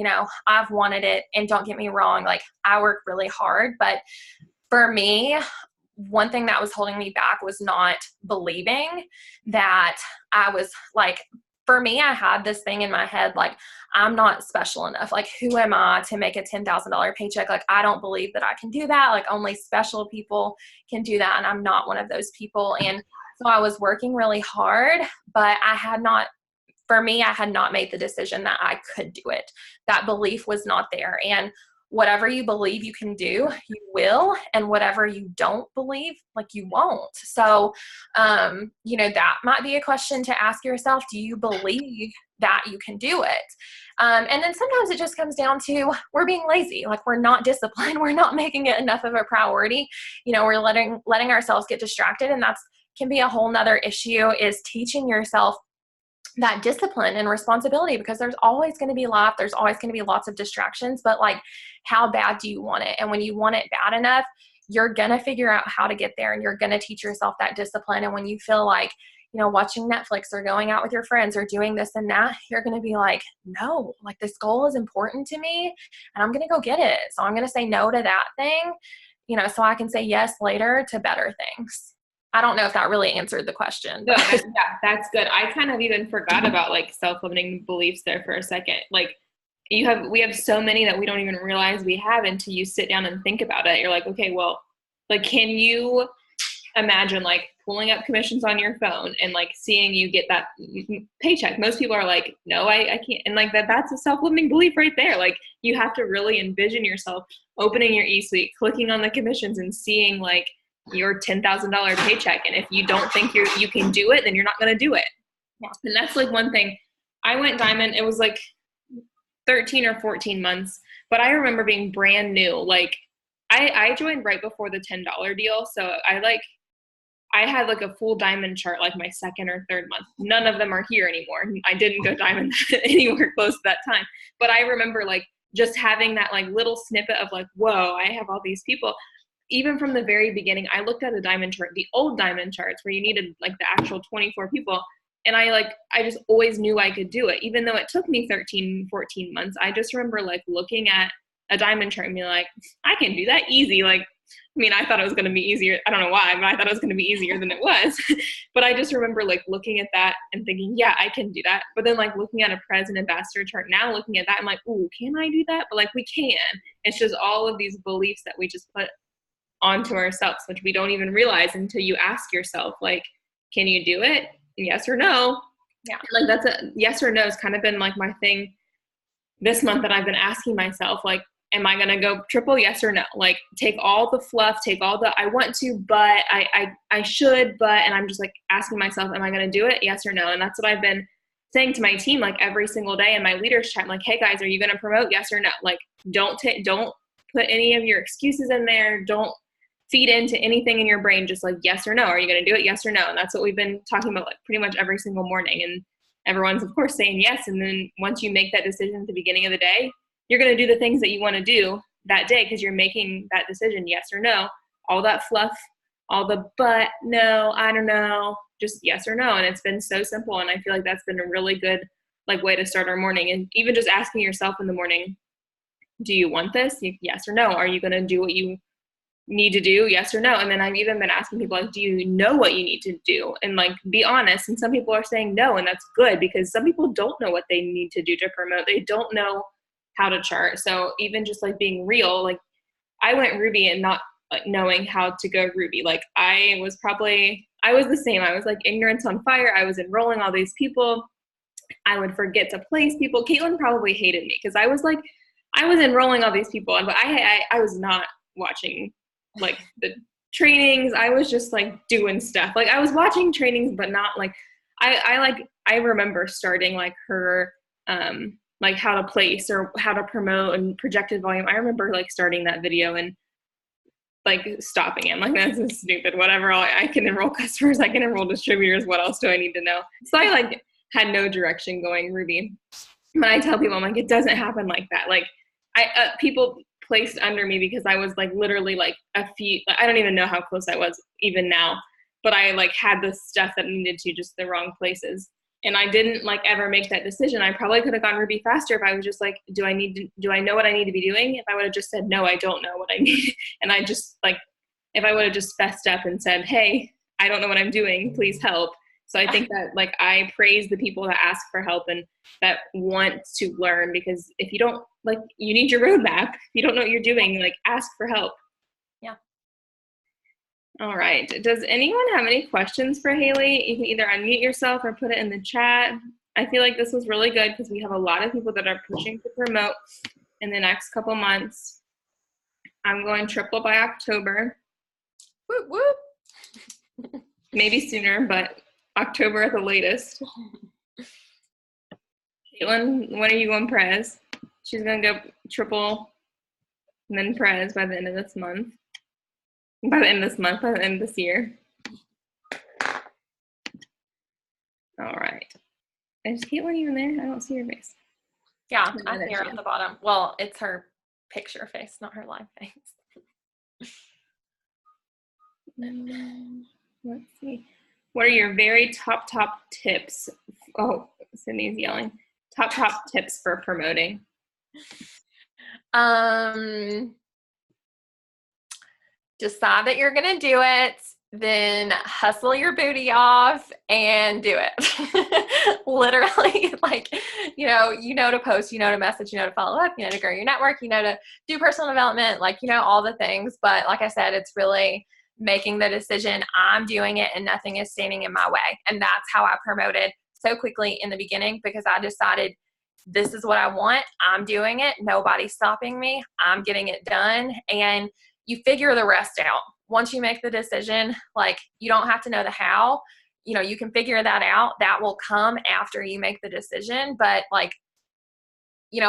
I've wanted it, and don't get me wrong, like I work really hard, but for me, one thing that was holding me back was not believing that I was like, for me, I had this thing in my head, like, I'm not special enough. Like, who am I to make a $10,000 paycheck? Like, I don't believe that I can do that. Like, only special people can do that. And I'm not one of those people. And so I was working really hard, but I had not made the decision that I could do it. That belief was not there. And whatever you believe you can do, you will. And whatever you don't believe, like, you won't. So, that might be a question to ask yourself. Do you believe that you can do it? And then sometimes it just comes down to we're being lazy. Like, we're not disciplined. We're not making it enough of a priority. We're letting ourselves get distracted. And that's can be a whole nother issue, is teaching yourself that discipline and responsibility, because there's always going to be life. There's always going to be lots of distractions, but like, how bad do you want it? And when you want it bad enough, you're going to figure out how to get there, and you're going to teach yourself that discipline. And when you feel like, watching Netflix or going out with your friends or doing this and that, you're going to be like, no, like, this goal is important to me and I'm going to go get it. So I'm going to say no to that thing, so I can say yes later to better things. I don't know if that really answered the question. No, that's good. I kind of even forgot about like self-limiting beliefs there for a second. Like, we have so many that we don't even realize we have until you sit down and think about it. You're like, okay, well, like, can you imagine like pulling up commissions on your phone and like seeing you get that paycheck? Most people are like, no, I can't. And like that's a self-limiting belief right there. Like, you have to really envision yourself opening your eSuite, clicking on the commissions, and seeing like your $10,000 paycheck. And if you don't think you can do it, then you're not going to do it. Yeah. And that's like one thing. I went diamond. It was like 13 or 14 months, but I remember being brand new. Like, I joined right before the $10 deal. So I had like a full diamond chart, like my second or third month. None of them are here anymore. I didn't go diamond anywhere close to that time. But I remember like just having that like little snippet of like, whoa, I have all these people. Even from the very beginning, I looked at the diamond chart, the old diamond charts where you needed like the actual 24 people. And I just always knew I could do it. Even though it took me 13, 14 months, I just remember like looking at a diamond chart and being like, I can do that easy. Like, I mean, I thought it was going to be easier. I don't know why, but I thought it was going to be easier than it was. But I just remember like looking at that and thinking, yeah, I can do that. But then like looking at a president ambassador chart now, looking at that, I'm like, ooh, can I do that? But like, we can. It's just all of these beliefs that we just put onto ourselves, which we don't even realize until you ask yourself, like, can you do it? Yes or no? Yeah. Like, that's a yes or no has kind of been like my thing this month that I've been asking myself, like, am I going to go triple? Yes or no? Like, take all the fluff, take all the, I want to, but I should, but, and I'm just like asking myself, am I going to do it? Yes or no? And that's what I've been saying to my team, like every single day in my leaders chat, like, hey guys, are you going to promote? Yes or no? Like, don't put any of your excuses in there. Don't feed into anything in your brain. Just like, yes or no. Are you going to do it? Yes or no? And that's what we've been talking about like pretty much every single morning. And everyone's of course saying yes. And then once you make that decision at the beginning of the day, you're going to do the things that you want to do that day because you're making that decision, yes or no. All that fluff, all the but, no, I don't know, just yes or no. And it's been so simple. And I feel like that's been a really good like way to start our morning. And even just asking yourself in the morning, do you want this? Yes or no? Are you going to do what you need to do? Yes or no? And then I've even been asking people, like, do you know what you need to do? And like, be honest. And some people are saying no, and that's good because some people don't know what they need to do to promote. They don't know how to chart. So even just like being real, like I went Ruby and not like knowing how to go Ruby. Like I was the same. I was like ignorance on fire. I was enrolling all these people. I would forget to place people. Caitlin probably hated me because I was enrolling all these people, but I was not watching like the trainings. I was just like doing stuff. Like I was watching trainings, but not like I remember starting like her like how to place or how to promote and projected volume. I remember like starting that video and like stopping it. I'm like, this is stupid. Whatever. I can enroll customers. I can enroll distributors. What else do I need to know? So I like had no direction going Ruby. But I tell people, I'm like, it doesn't happen like that. Like people placed under me because I was like literally like I don't even know how close I was even now, but I like had the stuff that needed to, just the wrong places. And I didn't like ever make that decision. I probably could have gone Ruby faster if I was just like, do I know what I need to be doing? If I would have just said, no, I don't know what I need. And I just like, if I would have just fessed up and said, hey, I don't know what I'm doing, please help. So I think that like I praise the people that ask for help and that want to learn, because if you don't, like, you need your roadmap. If you don't know what you're doing, like, ask for help. Yeah. All right. Does anyone have any questions for Haley? You can either unmute yourself or put it in the chat. I feel like this was really good because we have a lot of people that are pushing to promote in the next couple months. I'm going triple by October. Whoop, whoop. Maybe sooner, but October at the latest. Caitlin, when are you going Prez? She's going to go triple and then Prez by the end of this month. By the end of this year. All right. Is Caitlin even there? I don't see her face. Yeah, I see her at the bottom. Well, it's her picture face, not her live face. Let's see. What are your very top tips? Oh, Sydney's yelling. Top tips for promoting. Decide that you're going to do it, then hustle your booty off and do it. Literally, like, you know to post, to message, to follow up, to grow your network, to do personal development, like, all the things. But like I said, it's really making the decision, I'm doing it and nothing is standing in my way. And that's how I promoted so quickly in the beginning, because I decided this is what I want. I'm doing it. Nobody's stopping me. I'm getting it done. And you figure the rest out. Once you make the decision, like, you don't have to know the how, you can figure that out. That will come after you make the decision. But like,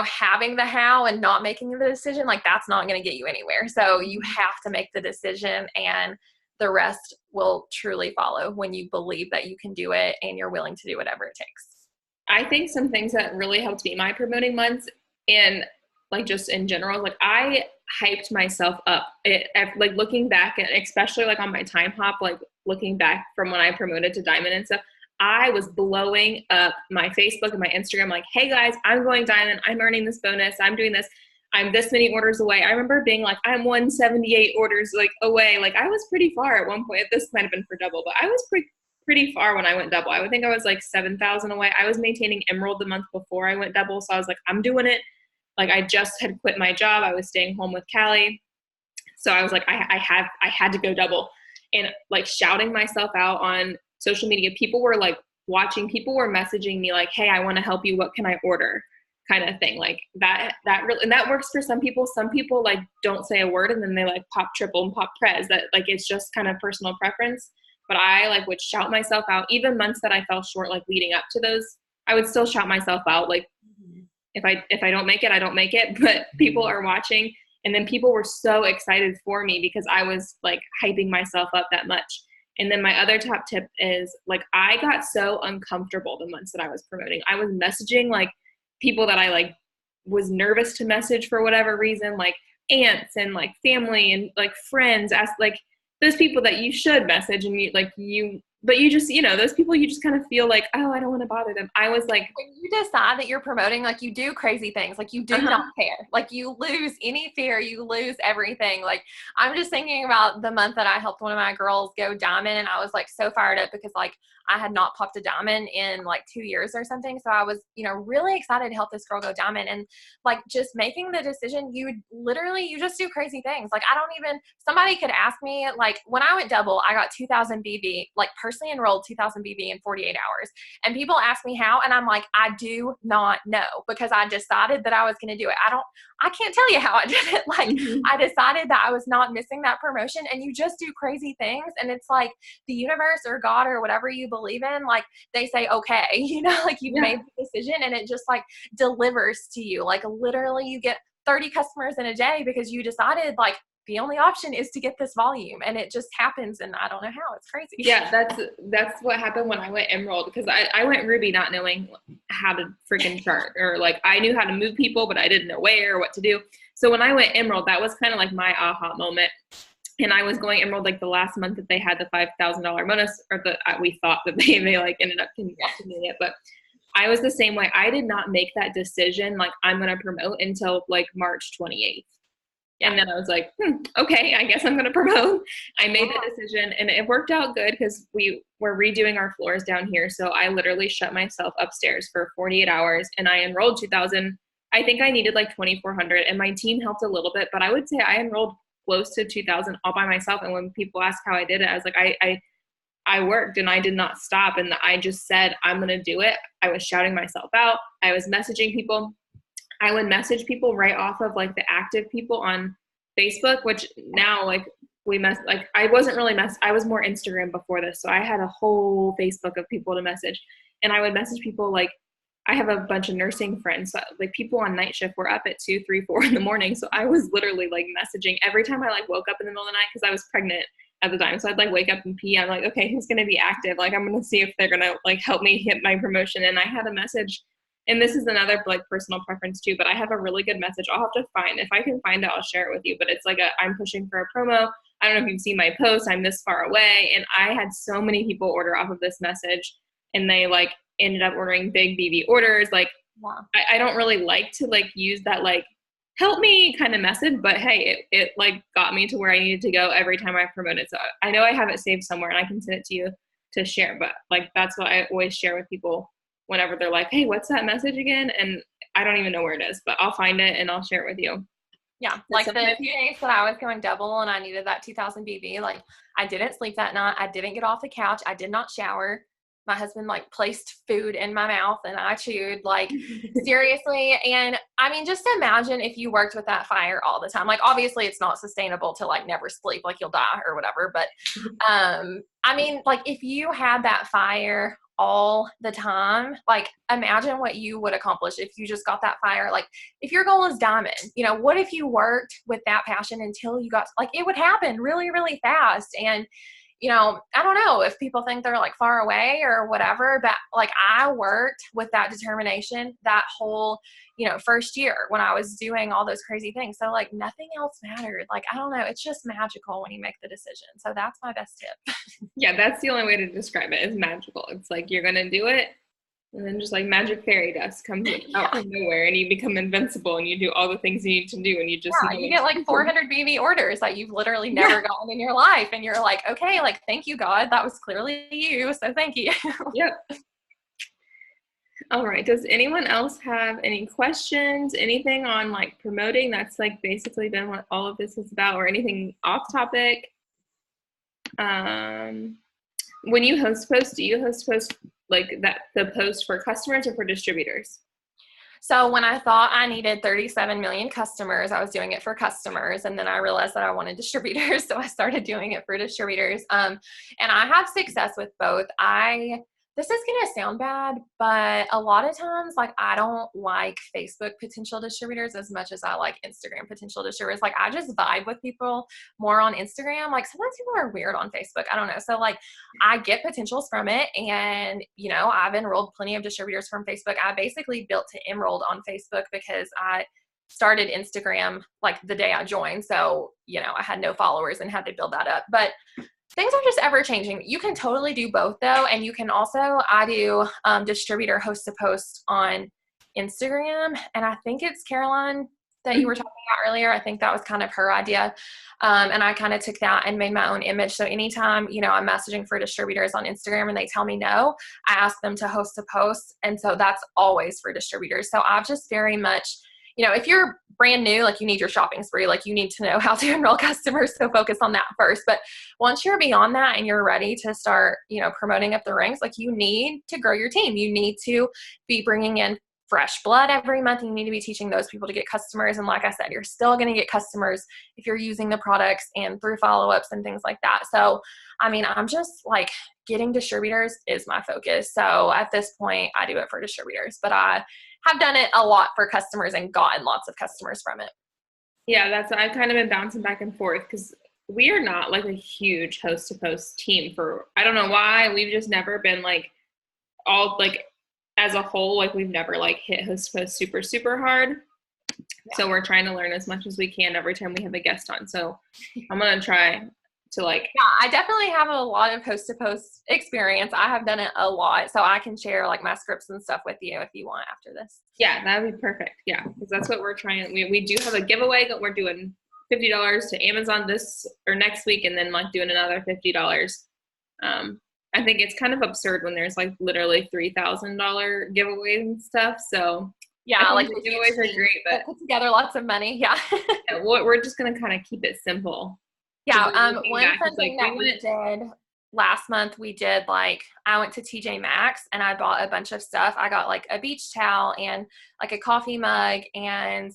having the how and not making the decision, like, that's not going to get you anywhere. So you have to make the decision, and the rest will truly follow when you believe that you can do it and you're willing to do whatever it takes. I think some things that really helped me my promoting months, and like just in general, like I hyped myself up. Like looking back, and especially like on my time hop, like looking back from when I promoted to Diamond and stuff, I was blowing up my Facebook and my Instagram, like, hey guys, I'm going Diamond. I'm earning this bonus. I'm doing this. I'm this many orders away. I remember being like, I'm 178 orders like away. Like I was pretty far at one point. This might have been for double, but I was pretty far when I went double. I would think I was like 7,000 away. I was maintaining Emerald the month before I went double. So I was like, I'm doing it. Like I just had quit my job. I was staying home with Callie. So I was like, I had to go double, and like shouting myself out on social media. People were like watching, people were messaging me like, hey, I want to help you. What can I order? Kind of thing. Like that really, and that works for some people. Some people like don't say a word and then they like pop triple and pop Prez. That like, it's just kind of personal preference. But I like would shout myself out. Even months that I fell short, like leading up to those, I would still shout myself out. Like if I don't make it, I don't make it. But people are watching, and then people were so excited for me because I was like hyping myself up that much. And then my other top tip is like I got so uncomfortable the months that I was promoting. I was messaging like people that I like was nervous to message for whatever reason, like aunts and like family and like friends, ask like those people that you should message, and but you just, those people you just kind of feel like, oh, I don't want to bother them. I was like, when you decide that you're promoting, like you do crazy things, like you do not care, like you lose any fear, you lose everything. Like I'm just thinking about the month that I helped one of my girls go Diamond, and I was like so fired up because like I had not popped a Diamond in like 2 years or something. So I was, really excited to help this girl go Diamond, and like just making the decision, you just do crazy things. Like somebody could ask me, like when I went double, I got 2,000 BB, like personally enrolled 2,000 BB in 48 hours. And people ask me how, and I'm like, I do not know, because I decided that I was going to do it. I can't tell you how I did it. Like I decided that I was not missing that promotion, and you just do crazy things. And it's like the universe or God or whatever you believe in, like they say, okay, like you've made the decision, and it just like delivers to you. Like literally you get 30 customers in a day because you decided like, the only option is to get this volume, and it just happens, and I don't know how. It's crazy. Yeah, that's what happened when I went Emerald, because I went Ruby not knowing how to freaking chart, or like I knew how to move people, but I didn't know where or what to do. So when I went Emerald, that was kind of like my aha moment. And I was going Emerald like the last month that they had the $5,000 bonus, or we thought that they like ended up getting it, but I was the same way. I did not make that decision like I'm going to promote until like March 28th. And then I was like, okay, I guess I'm going to promote. I made the decision, and it worked out good because we were redoing our floors down here. So I literally shut myself upstairs for 48 hours, and I enrolled 2,000. I think I needed like 2,400, and my team helped a little bit, but I would say I enrolled close to 2,000 all by myself. And when people ask how I did it, I was like, I worked, and I did not stop. And I just said, I'm going to do it. I was shouting myself out. I was messaging people. I would message people right off of like the active people on Facebook, which now like I wasn't really I was more Instagram before this. So I had a whole Facebook of people to message, and I would message people. Like I have a bunch of nursing friends, so like people on night shift were up at 2, 3, 4 in the morning. So I was literally like messaging every time I like woke up in the middle of the night, because I was pregnant at the time. So I'd like wake up and pee. I'm like, okay, who's going to be active? Like, I'm going to see if they're going to like help me hit my promotion. And I had a message, and this is another like personal preference too, but I have a really good message. I'll have to find, if I can find it, I'll share it with you. But it's like I'm pushing for a promo. I don't know if you've seen my post. I'm this far away. And I had so many people order off of this message, and they like ended up ordering big BB orders. Like, wow. I don't really like to like use that like help me kind of message, but hey, it like got me to where I needed to go every time I promoted. So I know I have it saved somewhere, and I can send it to you to share, but like that's what I always share with people whenever they're like, hey, what's that message again? And I don't even know where it is, but I'll find it and I'll share it with you. Yeah, like the few days that I was going double and I needed that 2,000 BB, like I didn't sleep that night. I didn't get off the couch. I did not shower. My husband like placed food in my mouth, and I chewed, like seriously. And I mean, just imagine if you worked with that fire all the time. Like obviously it's not sustainable to like never sleep, like you'll die or whatever. But I mean, like if you had that fire all the time, like imagine what you would accomplish if you just got that fire. Like if your goal is diamond, you know, what if you worked with that passion until you got, like it would happen really, really fast. And you know, I don't know if people think they're like far away or whatever, but like I worked with that determination that whole, you know, first year when I was doing all those crazy things. So like nothing else mattered. Like, I don't know. It's just magical when you make the decision. So that's my best tip. Yeah, that's the only way to describe it, is magical. It's like you're going to do it, and then just like magic fairy dust comes out from nowhere, and you become invincible, and you do all the things you need to do, and you just you get like 400 BB orders that you've literally never gotten in your life, and you're like, okay, like thank you God, that was clearly you, so thank you. Yep. All right. Does anyone else have any questions? Anything on like promoting? That's like basically been what all of this is about, or anything off topic? When you host posts, do you host posts like that, the post for customers or for distributors? So when I thought I needed 37 million customers, I was doing it for customers. And then I realized that I wanted distributors. So I started doing it for distributors. And I have success with both. This is going to sound bad, but a lot of times, like, I don't like Facebook potential distributors as much as I like Instagram potential distributors. Like, I just vibe with people more on Instagram. Like, sometimes people are weird on Facebook. I don't know. So, like, I get potentials from it. And, you know, I've enrolled plenty of distributors from Facebook. I basically built to Emerald on Facebook because I started Instagram like the day I joined. So, you know, I had no followers and had to build that up. But things are just ever changing. You can totally do both though. And you can also, I do distributor host to post on Instagram. And I think it's Caroline that you were talking about earlier. I think that was kind of her idea. And I kind of took that and made my own image. So anytime, you know, I'm messaging for distributors on Instagram and they tell me no, I ask them to host a post. And so that's always for distributors. So I've just very much, you know, if you're brand new, like you need your shopping spree, like you need to know how to enroll customers. So focus on that first. But once you're beyond that and you're ready to start, you know, promoting up the ranks, like you need to grow your team. You need to be bringing in fresh blood every month. You need to be teaching those people to get customers. And like I said, you're still going to get customers if you're using the products and through follow-ups and things like that. So, I mean, I'm just like getting distributors is my focus. So at this point, I do it for distributors, but I have done it a lot for customers and gotten lots of customers from it. Yeah, I've kind of been bouncing back and forth because we are not like a huge host to host team for, I don't know why. We've just never been like all like as a whole, like we've never like hit host to host super, super hard. Yeah. So we're trying to learn as much as we can every time we have a guest on. So I'm going to try to like, Yeah, I definitely have a lot of host to post experience. I have done it a lot. So I can share like my scripts and stuff with you if you want after this. yeah, that would be perfect. Yeah, because that's what we're trying. We do have a giveaway that we're doing $50 to Amazon this or next week, and then like doing another $50. I think it's kind of absurd when there's like literally $3,000 giveaways and stuff. So I Yeah, like think the giveaways are great, but put together lots of money. Yeah. yeah, we're just gonna kind of keep it simple. Yeah. Looking One back, fun it's like thing that we did last month, we did like, I went to TJ Maxx and I bought a bunch of stuff. I got like a beach towel and like a coffee mug and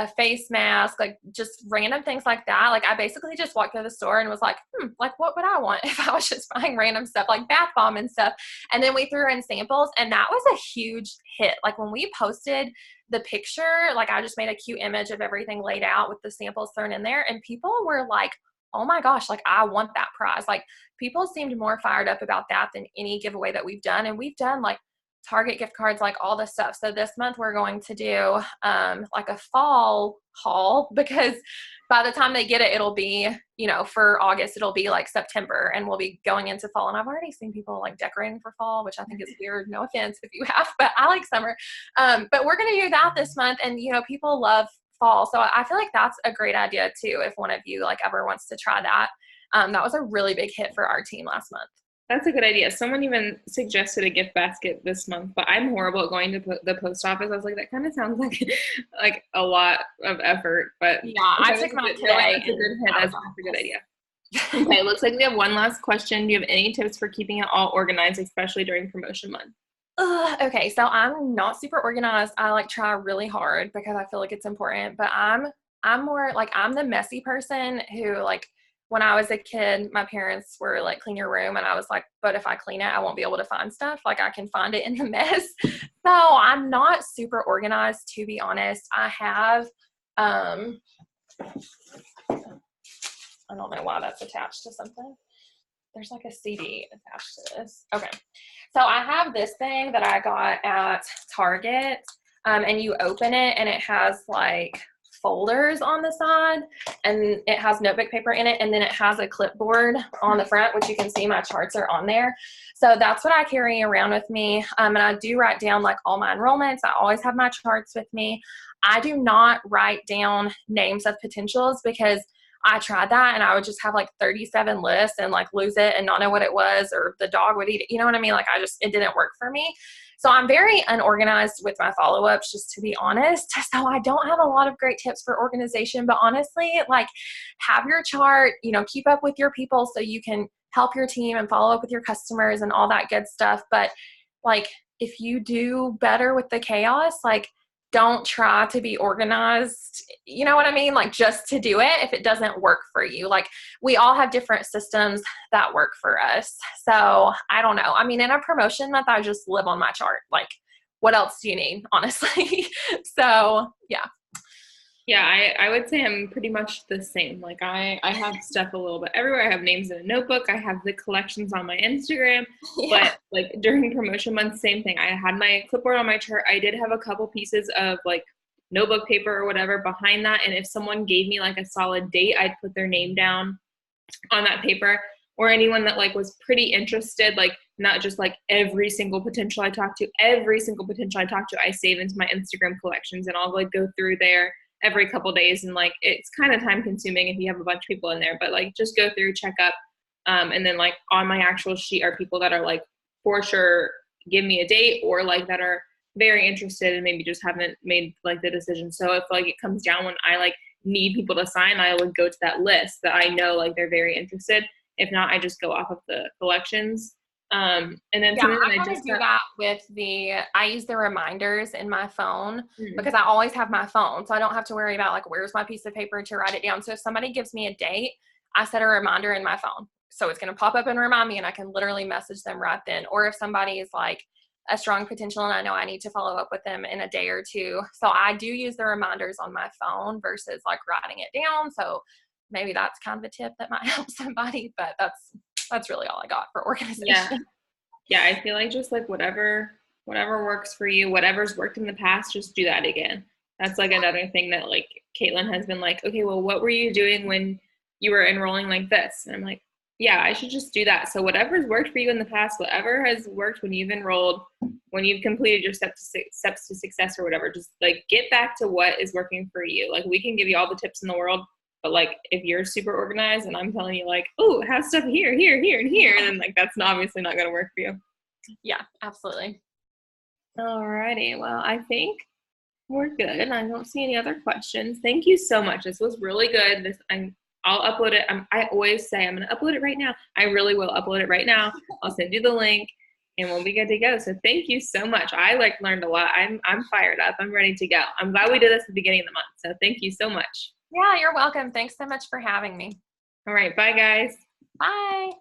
a face mask, like just random things like that. Like I basically just walked through the store and was like, like what would I want if I was just buying random stuff like bath bomb and stuff. And then we threw in samples and that was a huge hit. Like when we posted the picture, like I just made a cute image of everything laid out with the samples thrown in there and people were like, oh my gosh, like I want that prize. Like people seemed more fired up about that than any giveaway that we've done. And we've done like Target gift cards, like all this stuff. So this month we're going to do like a fall haul because by the time they get it, it'll be, for August, it'll be like September and we'll be going into fall. And I've already seen people like decorating for fall, which I think is weird. No offense if you have, but I like summer. But we're going to do that this month. And, people love fall. So I feel like that's a great idea too. If one of you like ever wants to try that. That was a really big hit for our team last month. That's a good idea. Someone even suggested a gift basket this month, but I'm horrible at going to the post office. I was like, that kind of sounds like like a lot of effort. But yeah, I took mine today. That's a good hit. That's a good idea. Okay, it looks like we have one last question. Do you have any tips for keeping it all organized, especially during promotion month? Okay, so I'm not super organized. I like try really hard because I feel like it's important, but I'm more like I'm the messy person who like when I was a kid, my parents were like, clean your room. And I was like, but if I clean it, I won't be able to find stuff. Like I can find it in the mess. So I'm not super organized, to be honest. I have, I don't know why that's attached to something. There's like a CD attached to this. Okay. So I have this thing that I got at Target, and you open it and it has like folders on the side and it has notebook paper in it and then it has a clipboard on the front, which you can see my charts are on there. So that's what I carry around with me. And I do write down like all my enrollments. I always have my charts with me. I do not write down names of potentials because I tried that and I would just have like 37 lists and like lose it and not know what it was or the dog would eat it. You know what I mean? Like it didn't work for me. So I'm very unorganized with my follow-ups, just to be honest. So I don't have a lot of great tips for organization, but honestly, like have your chart, keep up with your people so you can help your team and follow up with your customers and all that good stuff. But like, if you do better with the chaos, like don't try to be organized, you know what I mean? Like just to do it if it doesn't work for you. Like we all have different systems that work for us. So I don't know. I mean, in a promotion month, I just live on my chart. Like what else do you need, honestly? So yeah. Yeah, I would say I'm pretty much the same. Like I have stuff a little bit everywhere. I have names in a notebook. I have the collections on my Instagram. Yeah. But like during promotion month, same thing. I had my clipboard on my chart. I did have a couple pieces of like notebook paper or whatever behind that. And if someone gave me like a solid date, I'd put their name down on that paper. Or anyone that like was pretty interested, like not just like every single potential I talked to, I save into my Instagram collections and I'll like go through there every couple days. And like, it's kind of time consuming if you have a bunch of people in there, but like just go through, check up. And then like on my actual sheet are people that are like, for sure, give me a date or like that are very interested and maybe just haven't made like the decision. So if like it comes down when I like need people to sign, I would go to that list that I know like they're very interested. If not, I just go off of the collections. And then yeah, I kind of do that with I use the reminders in my phone because I always have my phone. So I don't have to worry about like, where's my piece of paper to write it down. So if somebody gives me a date, I set a reminder in my phone. So it's going to pop up and remind me and I can literally message them right then. Or if somebody is like, a strong potential and I know I need to follow up with them in a day or two. So I do use the reminders on my phone versus like writing it down. So maybe that's kind of a tip that might help somebody, but that's really all I got for organization. Yeah. Yeah, I feel like just like whatever works for you, whatever's worked in the past, just do that again. That's like another thing that like Caitlin has been like, okay, well, what were you doing when you were enrolling like this? And I'm like, yeah, I should just do that. So whatever's worked for you in the past, whatever has worked when you've enrolled, when you've completed your steps to success or whatever, just like get back to what is working for you. Like we can give you all the tips in the world, but like if you're super organized and I'm telling you like, oh, have stuff here, here, here, and here, then like that's obviously not going to work for you. Yeah, absolutely. Alrighty, well, I think we're good. I don't see any other questions. Thank you so much. This was really good. I'll upload it. I always say I'm going to upload it right now. I really will upload it right now. I'll send you the link, and we'll be good to go. So thank you so much. I like learned a lot. I'm fired up. I'm ready to go. I'm glad we did this at the beginning of the month. So thank you so much. Yeah, you're welcome. Thanks so much for having me. All right, bye guys. Bye.